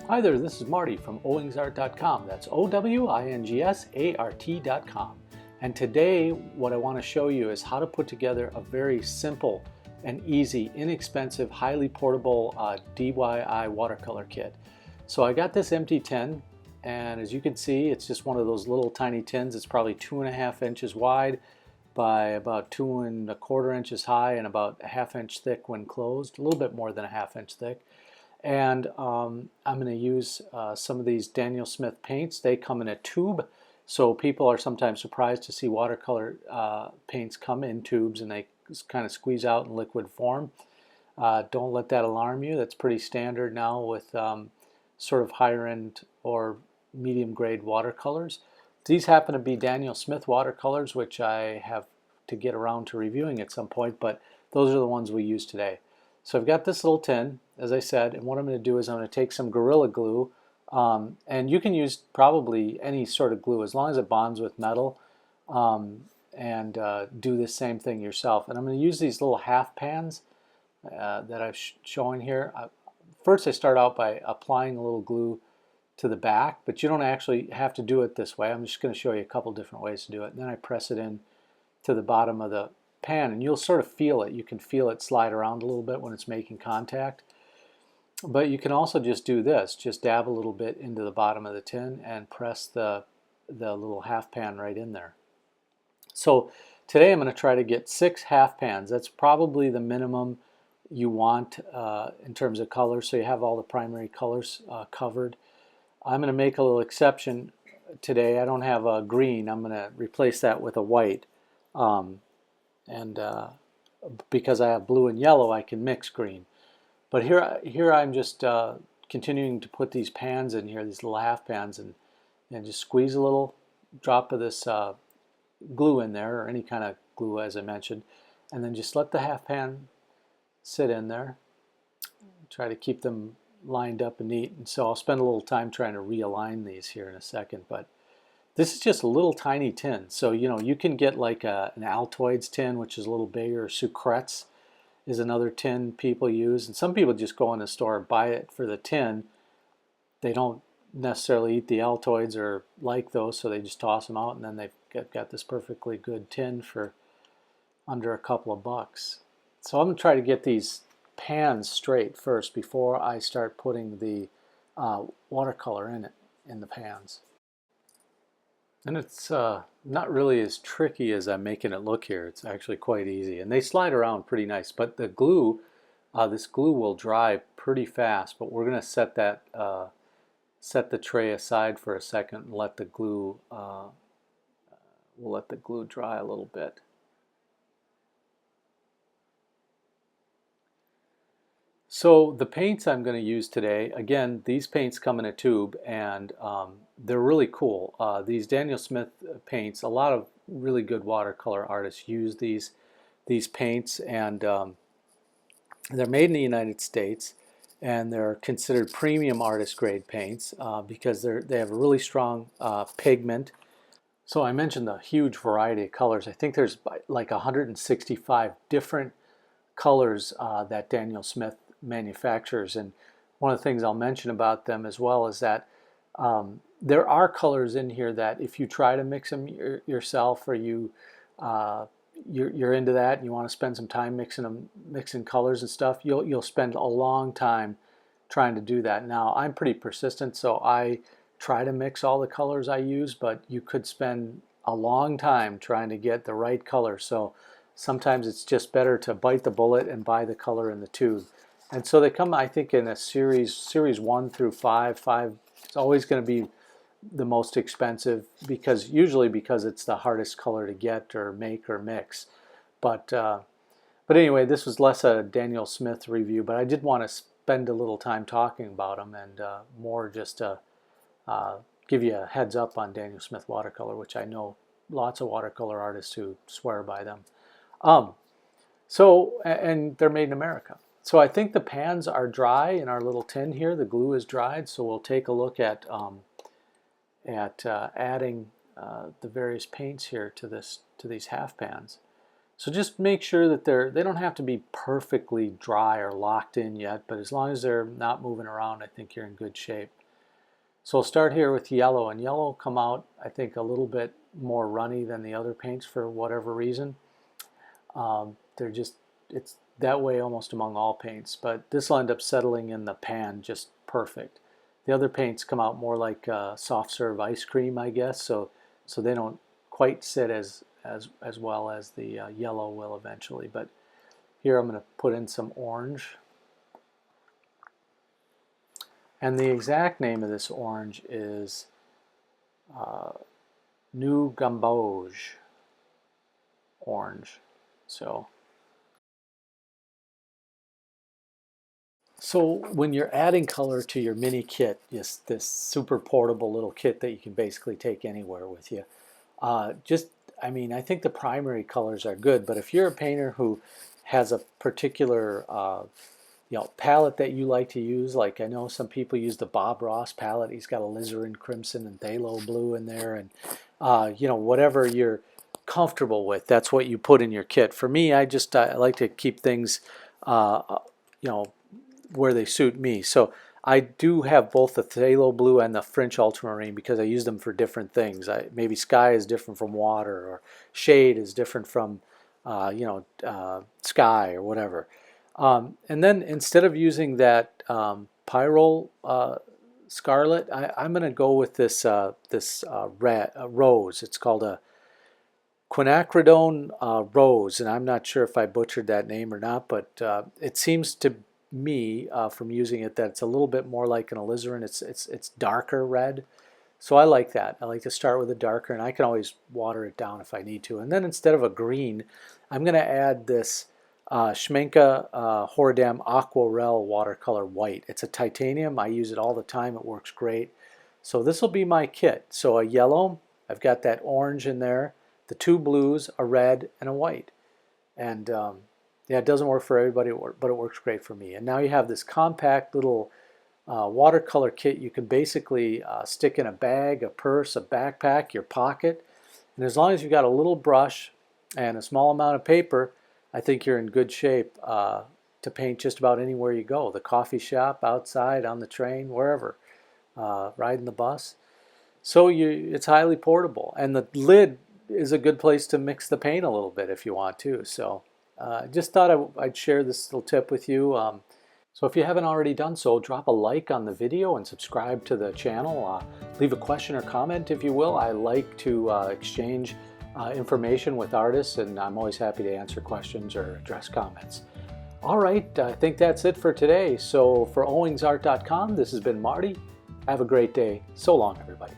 Hi there, this is Marty from owingsart.com. That's OWINGSART.com. And today what I want to show you is how to put together a very simple and easy, inexpensive, highly portable DIY watercolor kit. So I got this empty tin, and as you can see, it's just one of those little tiny tins. It's probably 2.5 inches wide by about 2.25 inches high and about a ½ inch thick when closed, a little bit more than a ½ inch thick. And I'm going to use some of these Daniel Smith paints. They come in a tube, so people are sometimes surprised to see watercolor paints come in tubes and they kind of squeeze out in liquid form. Don't let that alarm you. That's pretty standard now with sort of higher end or medium grade watercolors. These happen to be Daniel Smith watercolors, which I have to get around to reviewing at some point, but those are the ones we use today. So I've got this little tin, as I said, and what I'm going to do is I'm going to take some Gorilla Glue, and you can use probably any sort of glue as long as it bonds with metal, and do the same thing yourself. And I'm going to use these little half pans that I'm showing here. First I start out by applying a little glue to the back, but you don't actually have to do it this way. I'm just going to show you a couple different ways to do it. And then I press it in to the bottom of the pan, and you'll sort of feel it. You can feel it slide around a little bit when it's making contact. But you can also just do this, just dab a little bit into the bottom of the tin and press the little half pan right in there. So today I'm going to try to get 6 half pans. That's probably the minimum you want in terms of colors, so you have all the primary colors covered. I'm going to make a little exception today. I don't have a green. I'm going to replace that with a white. Because I have blue and yellow, I can mix green. But here I'm just continuing to put these pans in here, these little half pans, and just squeeze a little drop of this glue in there, or any kind of glue as I mentioned, and then just let the half pan sit in there. Try to keep them lined up and neat, and so I'll spend a little time trying to realign these here in a second. But this is just a little tiny tin, so you can get like an Altoids tin, which is a little bigger. Sucrets is another tin people use, and some people just go in the store and buy it for the tin. They don't necessarily eat the Altoids or like those, so they just toss them out, and then they've got this perfectly good tin for under a couple of bucks. So I'm going to try to get these pans straight first before I start putting the watercolor in the pans. And it's not really as tricky as I'm making it look here. It's actually quite easy, and they slide around pretty nice. But the glue, this glue will dry pretty fast. But we're going to set that set the tray aside for a second and let the glue we'll let the glue dry a little bit. So the paints I'm going to use today, again, these paints come in a tube, and they're really cool. These Daniel Smith paints, a lot of really good watercolor artists use these paints, and they're made in the United States, and they're considered premium artist grade paints because they have a really strong pigment. So I mentioned the huge variety of colors. I think there's like 165 different colors that Daniel Smith manufacturers, and one of the things I'll mention about them as well is that there are colors in here that if you try to mix them yourself, or you're into that and you want to spend some time mixing colors and stuff, you'll spend a long time trying to do that. Now I'm pretty persistent, so I try to mix all the colors I use, but you could spend a long time trying to get the right color. So sometimes it's just better to bite the bullet and buy the color in the tube. And so they come, I think, in a series 1 through 5. 5 is always going to be the most expensive usually because it's the hardest color to get or make or mix. But anyway, this was less a Daniel Smith review, but I did want to spend a little time talking about them, and more just to give you a heads up on Daniel Smith watercolor, which I know lots of watercolor artists who swear by them. And they're made in America. So I think the pans are dry in our little tin here. The glue is dried, so we'll take a look at adding the various paints here to these half pans. So just make sure that they don't have to be perfectly dry or locked in yet, but as long as they're not moving around, I think you're in good shape. So I'll start here with yellow, and yellow come out, I think, a little bit more runny than the other paints for whatever reason. They're just, it's that way almost among all paints, but this will end up settling in the pan just perfect. The other paints come out more like soft serve ice cream, I guess, so they don't quite sit as well as the yellow will eventually. But here I'm going to put in some orange. And the exact name of this orange is New Gamboge orange. So when you're adding color to your mini kit, just this super portable little kit that you can basically take anywhere with you, I mean, I think the primary colors are good, but if you're a painter who has a particular palette that you like to use, like I know some people use the Bob Ross palette. He's got alizarin crimson and phthalo blue in there, and whatever you're comfortable with, that's what you put in your kit. For me, I like to keep things where they suit me. So I do have both the phthalo blue and the French ultramarine because I use them for different things. Maybe sky is different from water, or shade is different from sky or whatever. And then instead of using that pyrrole scarlet, I'm going to go with this rose. It's called a quinacridone rose, and I'm not sure if I butchered that name or not, but it seems to me from using it that it's a little bit more like an alizarin. It's darker red, so I like that. I like to start with a darker, and I can always water it down if I need to. And then instead of a green, I'm going to add this Schmincke Horadam Aquarelle watercolor white. It's a titanium. I use it all the time. It works great. So this will be my kit. So a yellow, I've got that orange in there, the two blues, a red, and a white. And yeah, it doesn't work for everybody, but it works great for me. And now you have this compact little watercolor kit you can basically stick in a bag, a purse, a backpack, your pocket. And as long as you've got a little brush and a small amount of paper, I think you're in good shape to paint just about anywhere you go. The coffee shop, outside, on the train, wherever, riding the bus. So it's highly portable. And the lid is a good place to mix the paint a little bit if you want to. So just thought I'd share this little tip with you. So if you haven't already done so, drop a like on the video and subscribe to the channel. Leave a question or comment if you will. I like to exchange information with artists, and I'm always happy to answer questions or address comments. All right, I think that's it for today. So for owingsart.com, this has been Marty. Have a great day. So long, everybody.